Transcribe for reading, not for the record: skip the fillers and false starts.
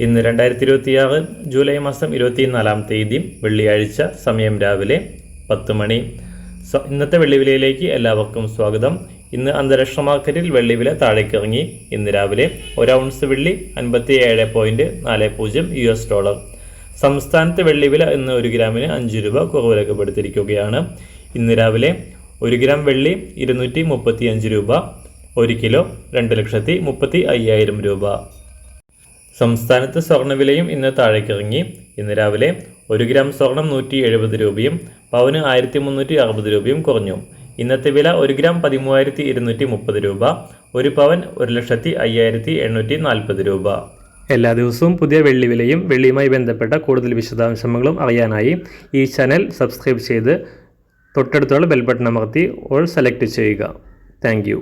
ഇന്ന് 2026 ജൂലൈ മാസം 24-ാം തീയതി വെള്ളിയാഴ്ച, സമയം രാവിലെ 10 മണി. ഇന്നത്തെ വെള്ളിവിലയിലേക്ക് എല്ലാവർക്കും സ്വാഗതം. ഇന്ന് അന്താരാഷ്ട്ര മാർക്കറ്റിൽ വെള്ളിവില താഴേക്കിറങ്ങി. ഇന്ന് രാവിലെ 1 ഔൺസ് വെള്ളി 57.40 $. സംസ്ഥാനത്ത് വെള്ളിവില ഇന്ന് 1 ഗ്രാമിന് 5 രൂപ കുറവ് രേഖപ്പെടുത്തിയിരിക്കുകയാണ്. ഇന്ന് രാവിലെ 1 ഗ്രാം വെള്ളി 235 രൂപ, 1 കിലോ 2,35,000 രൂപ. സംസ്ഥാനത്ത് സ്വർണ്ണവിലയും ഇന്ന് താഴേക്കിറങ്ങി. ഇന്ന് രാവിലെ 1 ഗ്രാം സ്വർണം 170 രൂപയും പവന് 1360 രൂപയും കുറഞ്ഞു. ഇന്നത്തെ വില 1 ഗ്രാം 13,230 രൂപ, 1 പവൻ 1,05,840 രൂപ. എല്ലാ ദിവസവും പുതിയ വെള്ളിവിലയും വെള്ളിയുമായി ബന്ധപ്പെട്ട കൂടുതൽ വിശദാംശങ്ങളും അറിയാനായി ഈ ചാനൽ സബ്സ്ക്രൈബ് ചെയ്ത് തൊട്ടടുത്തുള്ള ബെൽ ബട്ടൺ അമർത്തി ഓൾ സെലക്ട് ചെയ്യുക. താങ്ക്